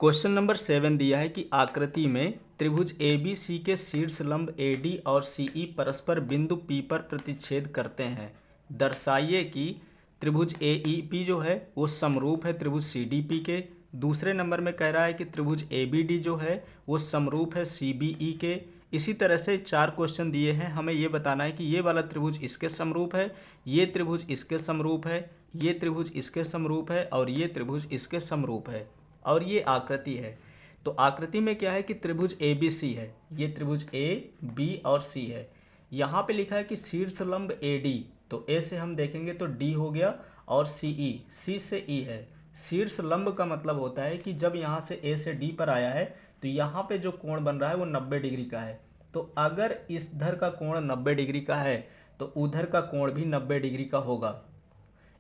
Question number 7 दिया है कि आकृति में त्रिभुज ए बी सी के शीर्ष लंब ए डी और सी ई परस्पर बिंदु पी पर प्रतिच्छेद करते हैं। दर्शाइए कि त्रिभुज ए ई पी जो है वो समरूप है त्रिभुज सी डी पी के। दूसरे नंबर में कह रहा है कि त्रिभुज ए बी डी जो है वो समरूप है सी बी ई के। इसी तरह से 4 क्वेश्चन दिए हैं, हमें ये बताना है कि ये वाला त्रिभुज इसके समरूप है, ये त्रिभुज इसके समरूप है, ये त्रिभुज इसके समरूप है और ये त्रिभुज इसके समरूप है और ये आकृति है। तो आकृति में क्या है कि त्रिभुज ए बी सी है, ये त्रिभुज ए बी और सी है। यहाँ पे लिखा है कि शीर्ष लंब ए डी, तो ए से हम देखेंगे तो डी हो गया और सी से ई है। शीर्ष लंब का मतलब होता है कि जब यहाँ से ए से डी पर आया है तो यहाँ पे जो कोण बन रहा है वो 90 डिग्री का है। तो अगर इधर का कोण 90 डिग्री का है तो उधर का कोण भी 90 डिग्री का होगा।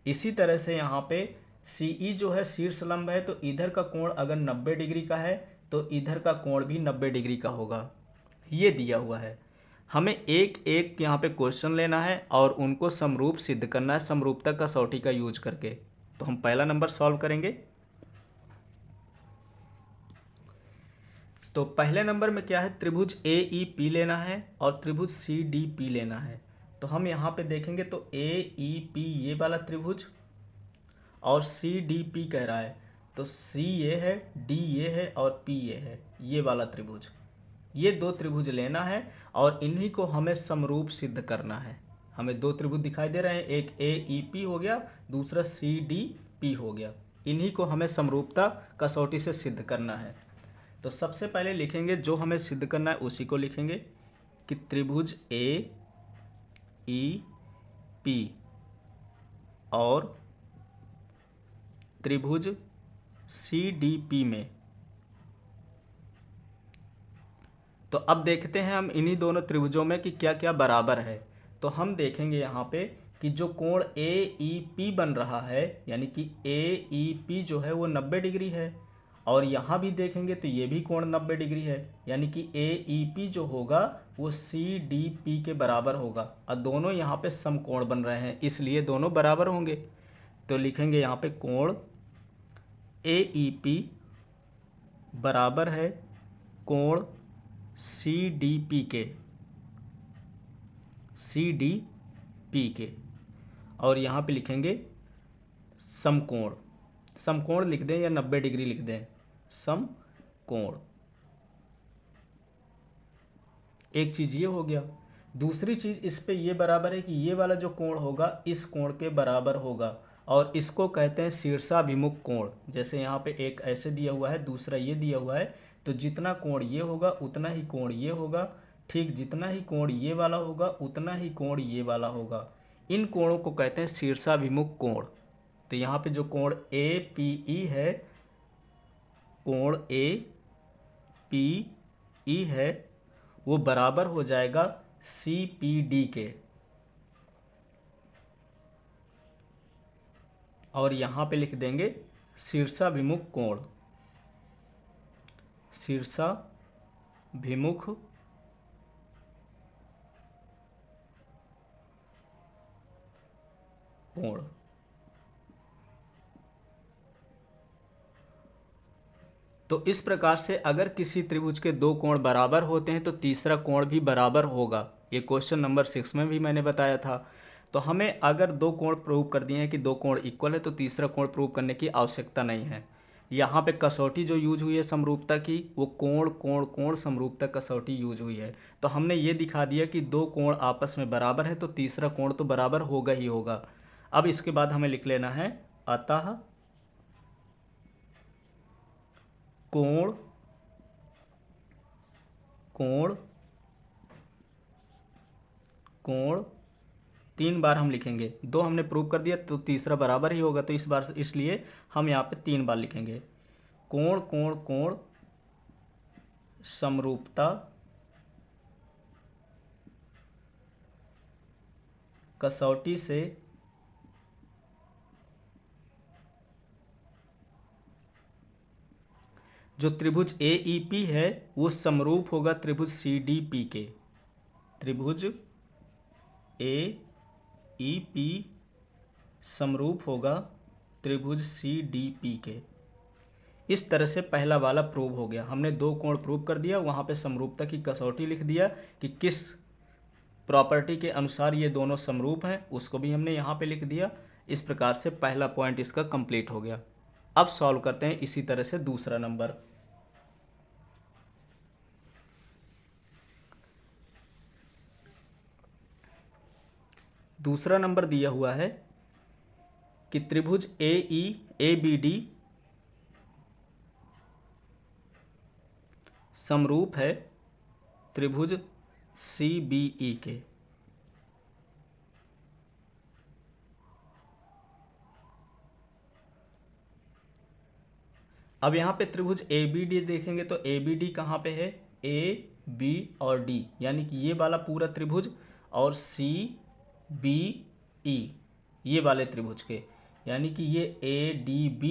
इसी तरह से यहाँ पे सी ई जो है शीर्ष लंब है, तो इधर का कोण अगर 90 डिग्री का है तो इधर का कोण भी 90 डिग्री का होगा। ये दिया हुआ है, हमें एक एक यहाँ पे क्वेश्चन लेना है और उनको समरूप सिद्ध करना है समरूपता कसौटी का यूज करके। तो हम पहला नंबर सॉल्व करेंगे। तो पहले नंबर में क्या है, त्रिभुज ए ई पी लेना है और त्रिभुज सी डी पी लेना है। तो हम यहाँ पे देखेंगे तो ए ई पी ये वाला त्रिभुज और सी डी पी कह रहा है, तो सी ये है, डी ये है और पी ये है, ये वाला त्रिभुज। ये 2 त्रिभुज लेना है और इन्हीं को हमें समरूप सिद्ध करना है। हमें 2 त्रिभुज दिखाई दे रहे हैं, एक ए ई पी हो गया, दूसरा सी डी पी हो गया। इन्हीं को हमें समरूपता कसौटी से सिद्ध करना है। तो सबसे पहले लिखेंगे जो हमें सिद्ध करना है उसी को लिखेंगे कि त्रिभुज ए ई पी और त्रिभुज सी डी पी में। तो अब देखते हैं हम इन्हीं दोनों त्रिभुजों में कि क्या क्या बराबर है। तो हम देखेंगे यहाँ पे कि जो कोण ए ई पी बन रहा है, यानी कि ए ई पी जो है वो 90 डिग्री है, और यहाँ भी देखेंगे तो ये भी कोण 90 डिग्री है, यानी कि ए ई पी जो होगा वो सी डी पी के बराबर होगा। और दोनों यहाँ पे समकोण बन रहे हैं, इसलिए दोनों बराबर होंगे। तो लिखेंगे यहाँ पे कोण ए ई पी बराबर है कोण सी डी पी के, सी डी पी के। और यहाँ पे लिखेंगे समकोण, समकोण लिख दें या 90 डिग्री लिख दें, समकोण। एक चीज़ ये हो गया। दूसरी चीज़ इस पे ये बराबर है कि ये वाला जो कोण होगा इस कोण के बराबर होगा और इसको कहते हैं शीर्षाभिमुख कोण। जैसे यहाँ पे एक ऐसे दिया हुआ है, दूसरा ये दिया हुआ है, तो जितना कोण ये होगा उतना ही कोण ये होगा, ठीक जितना ही कोण ये वाला होगा उतना ही कोण ये वाला होगा। इन कोणों को कहते हैं शीर्षाभिमुख कोण। तो यहाँ पे जो कोण ए पी ई है, कोण ए पी ई है, वो बराबर हो जाएगा सी पी डी के। और यहाँ पे लिख देंगे शीर्षाभिमुख कोण, शीर्षाभिमुख कोण। तो इस प्रकार से अगर किसी त्रिभुज के 2 कोण बराबर होते हैं तो तीसरा कोण भी बराबर होगा। ये क्वेश्चन नंबर 6 में भी मैंने बताया था। तो हमें अगर 2 कोण प्रूव कर दिए हैं कि 2 कोण इक्वल है तो तीसरा कोण प्रूव करने की आवश्यकता नहीं है। यहाँ पे कसौटी जो यूज हुई है समरूपता की, वो कोण कोण कोण समरूपता कसौटी यूज हुई है। तो हमने ये दिखा दिया कि 2 कोण आपस में बराबर है तो तीसरा कोण तो बराबर होगा ही होगा। अब इसके बाद हमें लिख लेना है अतः कोण कोण कोण 3 बार हम लिखेंगे। 2 हमने प्रूव कर दिया तो तीसरा बराबर ही होगा, तो इस बार इसलिए हम यहाँ पे 3 बार लिखेंगे। कोण कोण कोण समरूपता कसौटी से जो त्रिभुज ए ई पी है वो समरूप होगा त्रिभुज सी डी पी के। त्रिभुज ए ई पी समरूप होगा त्रिभुज सी डी पी के। इस तरह से पहला वाला प्रूव हो गया। हमने दो कोण प्रूव कर दिया, वहाँ पे समरूपता की कसौटी लिख दिया कि किस प्रॉपर्टी के अनुसार ये दोनों समरूप हैं, उसको भी हमने यहाँ पे लिख दिया। इस प्रकार से पहला पॉइंट इसका कंप्लीट हो गया। अब सॉल्व करते हैं इसी तरह से दूसरा नंबर। दूसरा नंबर दिया हुआ है कि त्रिभुज AEABD समरूप है त्रिभुज CBE के। अब यहाँ पे त्रिभुज ABD देखेंगे तो ABD कहाँ पे है, A, B और D, यानी कि ये वाला पूरा त्रिभुज और CBE ये वाले त्रिभुज के, यानी कि ये ADB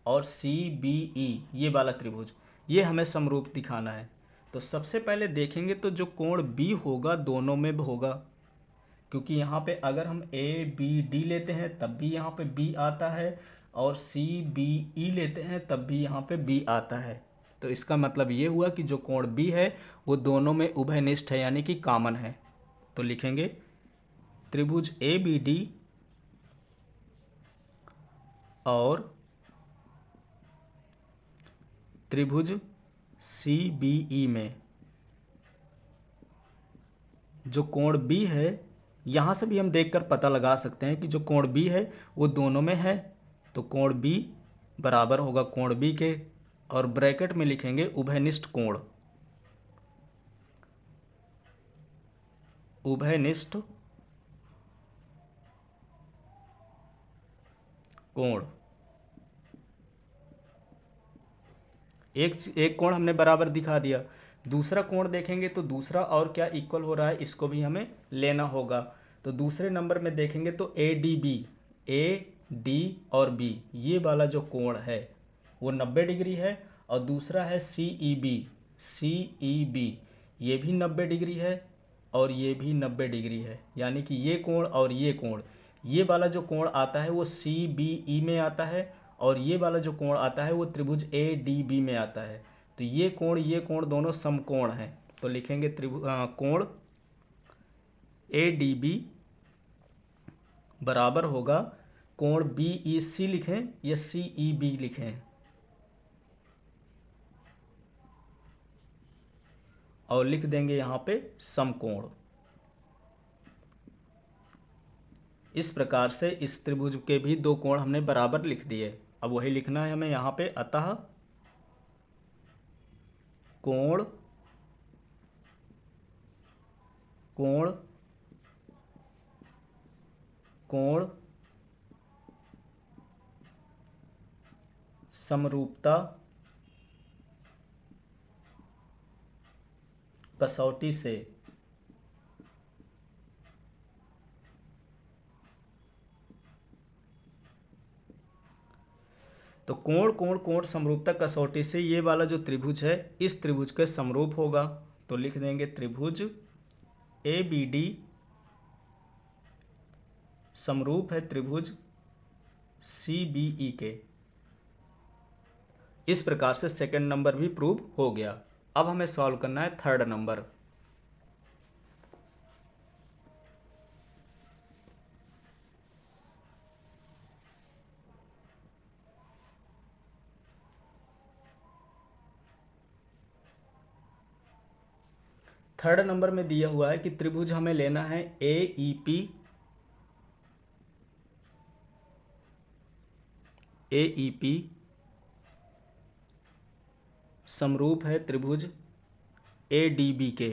और CBE ये वाला त्रिभुज, ये हमें समरूप दिखाना है। तो सबसे पहले देखेंगे तो जो कोण B होगा दोनों में होगा, क्योंकि यहाँ पे अगर हम ABD लेते हैं तब भी यहाँ पे B आता है और CBE लेते हैं तब भी यहाँ पे B आता है। तो इसका मतलब ये हुआ कि जो कोण B है वो दोनों में उभयनिष्ठ है, यानी कि कॉमन है। तो लिखेंगे त्रिभुज ABD और त्रिभुज CBE में जो कोण B है, यहाँ से भी हम देखकर पता लगा सकते हैं कि जो कोण B है वो दोनों में है। तो कोण B बराबर होगा कोण B के, और ब्रैकेट में लिखेंगे उभयनिष्ठ कोण, उभयनिष्ठ कोण। एक कोण हमने बराबर दिखा दिया। दूसरा कोण देखेंगे तो दूसरा और क्या इक्वल हो रहा है, इसको भी हमें लेना होगा। तो दूसरे नंबर में देखेंगे तो ADB, AD और B ये वाला जो कोण है वो 90 डिग्री है, और दूसरा है CEB, CEB ये भी 90 डिग्री है और ये भी 90 डिग्री है, यानी कि ये कोण और ये कोण, ये वाला जो कोण आता है वो CBE में आता है, और ये वाला जो कोण आता है वो त्रिभुज ADB में आता है। तो ये कोण दोनों समकोण हैं। तो लिखेंगे कोण ADB बराबर होगा कोण BEC लिखें या CEB लिखें, और लिख देंगे यहाँ पे समकोण। इस प्रकार से इस त्रिभुज के भी दो कोण हमने बराबर लिख दिए। अब वही लिखना है हमें यहाँ पे, अतः कोण कोण कोण समरूपता कसौटी से तो कोण समरूपता कसौटी से ये वाला जो त्रिभुज है इस त्रिभुज के समरूप होगा। तो लिख देंगे त्रिभुज ABD समरूप है त्रिभुज CBE के। इस प्रकार से सेकंड नंबर भी प्रूव हो गया। अब हमें सॉल्व करना है थर्ड नंबर। थर्ड नंबर में दिया हुआ है कि त्रिभुज हमें लेना है AEP समरूप है त्रिभुज ADB के।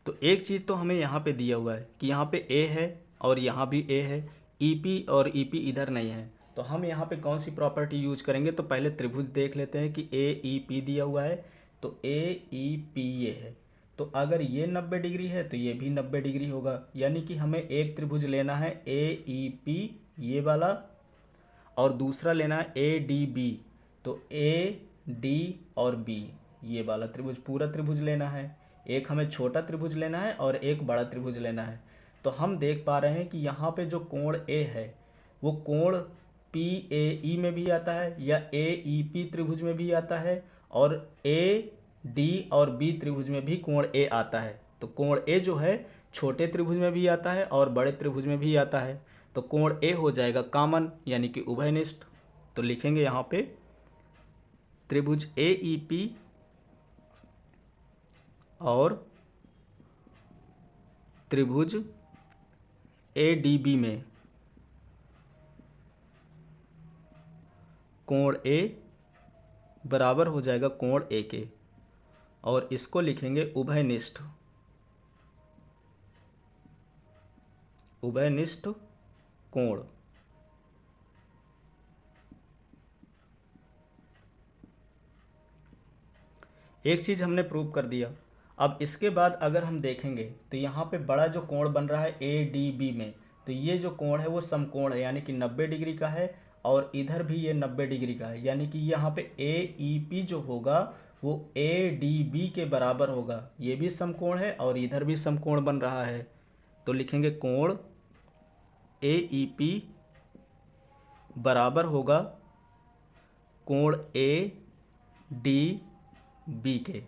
तो एक चीज़ तो हमें यहाँ पे दिया हुआ है कि यहाँ पे A है और यहाँ भी A है, EP और EP इधर नहीं है। तो हम यहाँ पे कौन सी प्रॉपर्टी यूज करेंगे, तो पहले त्रिभुज देख लेते हैं कि AEP दिया हुआ है। तो AEP ये है, तो अगर ये 90 डिग्री है तो ये भी 90 डिग्री होगा, यानी कि हमें एक त्रिभुज लेना है AEP ये वाला, और दूसरा लेना है ADB। तो AD और B ये वाला त्रिभुज, पूरा त्रिभुज लेना है। एक हमें छोटा त्रिभुज लेना है और एक बड़ा त्रिभुज लेना है। तो हम देख पा रहे हैं कि यहाँ पे जो कोण A है वो कोण पी ए ई में भी आता है या ए ई पी त्रिभुज में भी आता है और ए डी और बी त्रिभुज में भी कोण ए आता है। तो कोण ए जो है छोटे त्रिभुज में भी आता है और बड़े त्रिभुज में भी आता है। तो कोण ए हो जाएगा कॉमन यानी कि उभयनिष्ठ। तो लिखेंगे यहाँ पे त्रिभुज ए ई पी और त्रिभुज ए डी बी में कोण ए बराबर हो जाएगा कोण ए के और इसको लिखेंगे उभयनिष्ठ। उभयनिष्ठ कोण। एक चीज हमने प्रूव कर दिया। अब इसके बाद अगर हम देखेंगे तो यहाँ पे बड़ा जो कोण बन रहा है ए डी बी में, तो ये जो कोण है वो समकोण है यानी कि 90 डिग्री का है और इधर भी ये 90 डिग्री का है यानी कि यहाँ पे ए ई पी जो होगा वो ए डी बी के बराबर होगा। ये भी समकोण है और इधर भी समकोण बन रहा है। तो लिखेंगे कोण ए ई पी बराबर होगा कोण ए डी बी के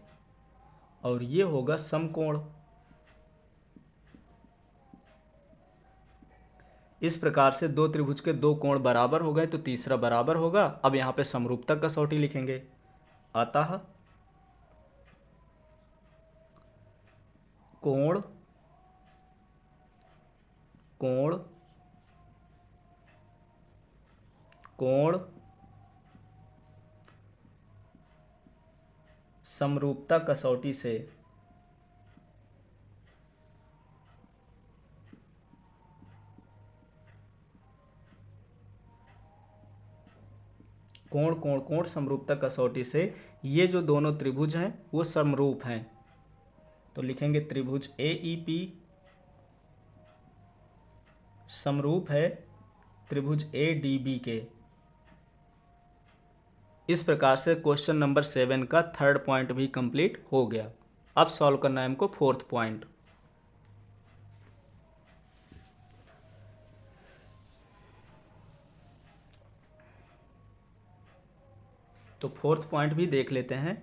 और ये होगा समकोण। इस प्रकार से दो त्रिभुज के दो कोण बराबर हो गए तो तीसरा बराबर होगा। अब यहाँ पे समरूपता कसौटी लिखेंगे। अतः कोण कोण कोण समरूपता कसौटी से कोण समरूपता कसौटी से ये जो दोनों त्रिभुज हैं वो समरूप हैं। तो लिखेंगे त्रिभुज ए ई पी समरूप है त्रिभुज ए डी बी के। इस प्रकार से क्वेश्चन नंबर 7 का थर्ड पॉइंट भी कंप्लीट हो गया। अब सॉल्व करना है हमको फोर्थ पॉइंट। तो फोर्थ पॉइंट भी देख लेते हैं।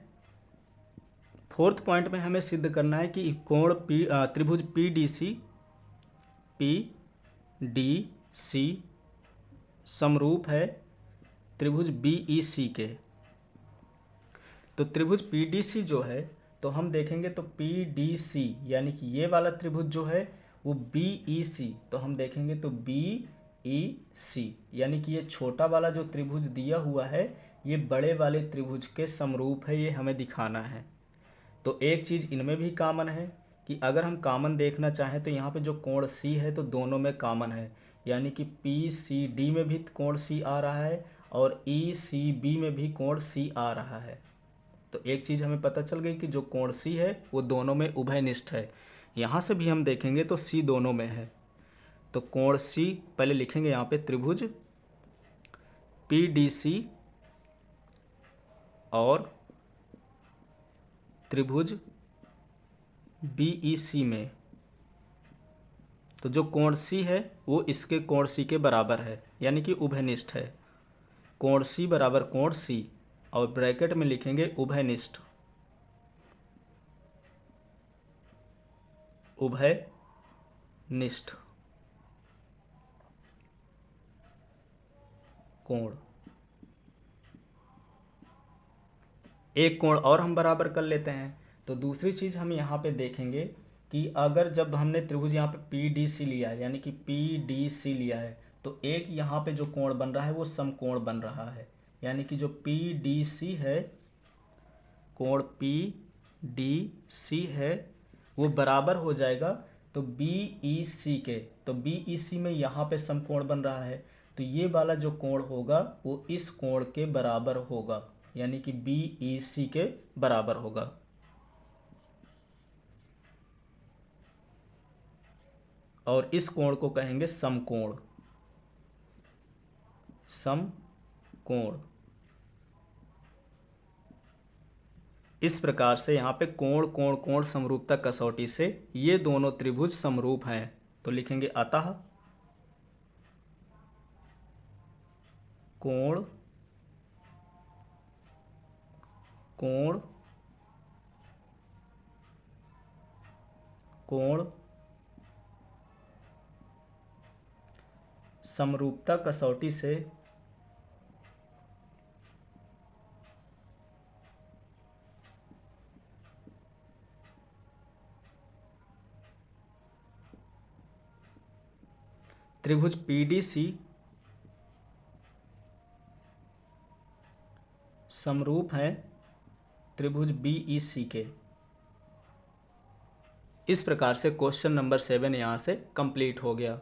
फोर्थ पॉइंट में हमें सिद्ध करना है कि कोण त्रिभुज पी डी सी समरूप है त्रिभुज बी ई सी के। तो त्रिभुज पी डी सी जो है तो हम देखेंगे तो पी डी सी यानी कि ये वाला त्रिभुज जो है वो बी ई सी, तो हम देखेंगे तो बी ई सी यानी कि ये छोटा वाला जो त्रिभुज दिया हुआ है ये बड़े वाले त्रिभुज के समरूप है, ये हमें दिखाना है। तो एक चीज़ इनमें भी कॉमन है कि अगर हम कॉमन देखना चाहें तो यहाँ पे जो कोण सी है तो दोनों में कॉमन है यानी कि पी सी डी में भी कोण सी आ रहा है और ई सी बी में भी कोण सी आ रहा है। तो एक चीज़ हमें पता चल गई कि जो कोण सी है वो दोनों में उभयनिष्ठ है। यहाँ से भी हम देखेंगे तो सी दोनों में है। तो कोण सी पहले लिखेंगे यहाँ पे त्रिभुज पी डी सी और त्रिभुज बी ई सी में तो जो कोण सी है वो इसके कोण सी के बराबर है यानी कि उभयनिष्ठ है। कोण सी बराबर कोण सी और ब्रैकेट में लिखेंगे उभयनिष्ठ। उभयनिष्ठ कोण। एक कोण और हम बराबर कर लेते हैं। तो दूसरी चीज़ हम यहाँ पे देखेंगे कि अगर जब हमने त्रिभुज यहाँ पे पी डी सी लिया है यानी कि पी डी सी लिया है तो एक यहाँ पे जो कोण बन रहा है वो समकोण बन रहा है यानी कि जो पी डी सी है कोण पी डी सी है वो बराबर हो जाएगा तो बी ई सी के। तो बी ई सी में यहाँ पे समकोण बन रहा है तो ये वाला जो कोण होगा वो इस कोण के बराबर होगा यानी कि बी ई सी के बराबर होगा। और इस कोण को कहेंगे समकोण। समकोण। इस प्रकार से यहाँ पे कोण समरूपता कसौटी से ये दोनों त्रिभुज समरूप हैं। तो लिखेंगे अतः कोण कोण कोण समरूपता कसौटी से त्रिभुज पीडीसी समरूप है त्रिभुज बीईसी के। इस प्रकार से क्वेश्चन नंबर 7 यहाँ से कंप्लीट हो गया।